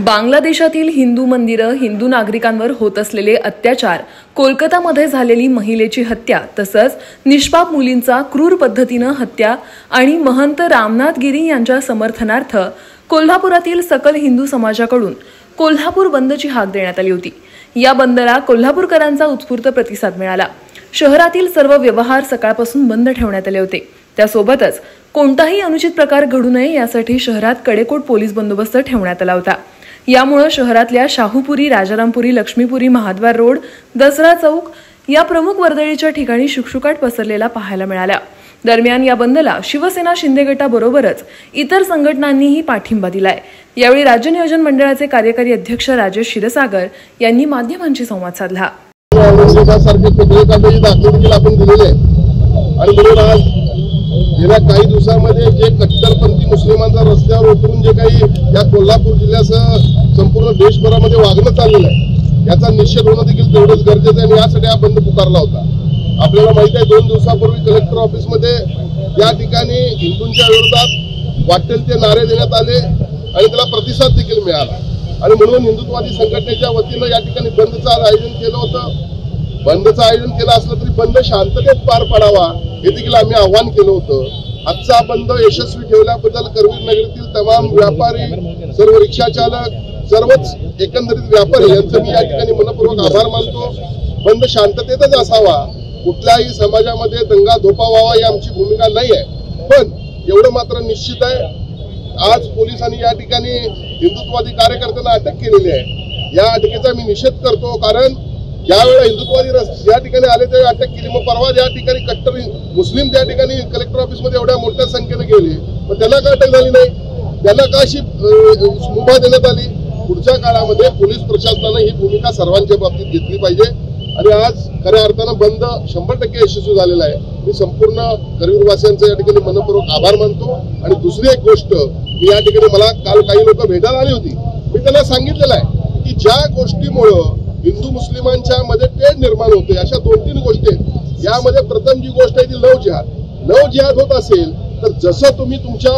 बांगलादेशातील हिंदू मंदिरं, हिंदू नागरिकांवर होत असलेले अत्याचार, कोलकातामध्ये झालेली महिलेची हत्या, तसंच निष्पाप मुलींचा क्रूर पद्धतीनं हत्या आणि महंत रामनाथ गिरी यांच्या समर्थनार्थ कोल्हापुरातील सकल हिंदू समाजाकडून कोल्हापूर बंदची हाक देण्यात आली होती। या बंदला कोल्हापूरकरांचा उत्स्फूर्त प्रतिसाद मिळाला। शहरातील सर्व व्यवहार सकाळपासून बंद ठेवण्यात आले होते। त्यासोबतच कोणताही अनुचित प्रकार घडू नये यासाठी शहरात कडेकोट पोलीस बंदोबस्त ठेवण्यात आला होता। यामुळे शहरातल्या शाहूपुरी, राजारामपुरी, लक्ष्मीपुरी, महाद्वार रोड, दसरा चौक या प्रमुख वर्दळीच्या ठिकाणी शुकशुकाट पसरलेला पाहायला मिळाला। दरम्यान या बंदला शिवसेना शिंदे गटाबरोबरच इतर संघटनांनीही पाठिंबा दिलाय। यावेळी राज्य नियोजन मंडळाचे कार्यकारी अध्यक्ष राजेश क्षीरसागर यांनी माध्यमांशी संवाद साधला। गेल्या काही दिवसांमध्ये जे कट्टरपंथी मुस्लिमांचा रस्त्यावर उतरून जे काही या कोल्हापूर जिल्ह्यासह संपूर्ण देशभरामध्ये वागणं चाललेलं आहे, याचा निषेध होणं देखील तेवढंच गरजेचं आहे आणि यासाठी हा बंद पुकारला होता। आपल्याला माहिती आहे, 2 दिवसापूर्वी कलेक्टर ऑफिसमध्ये या ठिकाणी हिंदूंच्या विरोधात वाटेल ते नारे देण्यात आले आणि त्याला प्रतिसाद देखील मिळाला आणि म्हणून हिंदुत्ववादी संघटनेच्या वतीनं या ठिकाणी बंदचं आयोजन केलं होतं। बंदचं आयोजन केलं असलं तरी बंद शांततेत पार पडावा हे देखील आम्ही आव्हान केलं होतं। आजचा बंद यशस्वी ठेवल्याबद्दल करवीर नगरीतील तमाम व्यापारी, सर्व रिक्षा चालक, सर्वच एकंदरीत व्यापारी यांचं मी या ठिकाणी मनपूर्वक आभार मानतो। बंद शांततेतच असावा, कुठल्याही समाजामध्ये दंगा धोपा व्हावा ही आमची भूमिका नाही आहे। पण एवढं मात्र निश्चित आहे, आज पोलिसांनी या ठिकाणी हिंदुत्ववादी कार्यकर्त्यांना अटक केलेली आहे। या अटकेचा मी निषेध करतो, कारण ज्यावेळेला हिंदुत्ववादी या ठिकाणी आले त्यावेळी अटक केली। मग परवा या ठिकाणी कट्टर मुस्लिम त्या ठिकाणी कलेक्टर ऑफिसमध्ये एवढ्या मोठ्या संख्येने गेले, पण त्यांना का अटक झाली नाही? त्यांना का अशी मुभा देण्यात आली? पुढच्या काळामध्ये पोलीस प्रशासनाने ही भूमिका सर्वांच्या बाबतीत घेतली पाहिजे आणि आज खऱ्या अर्थानं बंद 100% यशस्वी झालेला आहे। मी संपूर्ण करवीरवासियांचा या ठिकाणी मनपूर्वक आभार मानतो। आणि दुसरी एक गोष्ट, मी या ठिकाणी मला काल काही लोक भेटायला आली होती, मी त्यांना सांगितलेलं आहे की ज्या गोष्टीमुळं हिंदू मुस्लिमांच्या मध्ये तेढ निर्माण होते, अशा 2-3 गोष्टी आहेत। यामध्ये प्रथम जी गोष्ट आहे ती लव जिहाद होत असेल तर जसं तुम्ही तुमच्या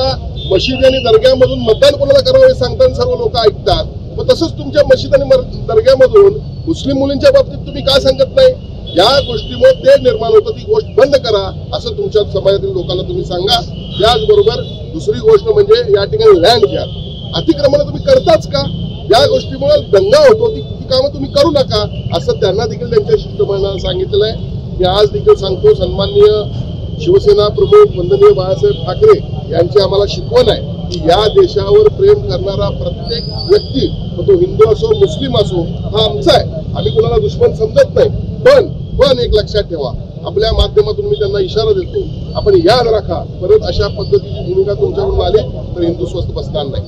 मशिदी आणि दर्ग्यामधून मतदान कोणाला करावं हे सांगताना सर्व लोक ऐकतात, मग तसंच तुमच्या मशीद आणि दर्ग्यामधून मुस्लिम मुलींच्या बाबतीत तुम्ही का सांगत नाही? या गोष्टीमुळे तेढ निर्माण होतं, ती गोष्ट बंद करा असं तुमच्या समाजातील लोकांना तुम्ही सांगा। त्याचबरोबर दुसरी गोष्ट म्हणजे या ठिकाणी लँड जिहाद, अतिक्रमण तुम्ही करताच का? या गोष्टीमुळे दंगा होतो, ती कामं तुम्ही करू नका असं त्यांना देखील त्यांच्या शिष्टमंडळाला सांगितलेलं आहे। मी आज देखील सांगतो, सन्माननीय शिवसेना प्रमुख वंदनीय बाळासाहेब ठाकरे यांची आम्हाला शिकवण आहे की या देशावर प्रेम करणारा प्रत्येक व्यक्ती, तो हिंदू असो मुस्लिम असो, हा आमचा आहे। आम्ही कोणाला दुश्मन समजत नाही। पण एक लक्षात ठेवा, आपल्या माध्यमातून मी त्यांना इशारा देतो, आपण याद राखा, परत अशा पद्धतीची भूमिका तुमच्याकडून आली तर हिंदू स्वस्थ बसणार नाही।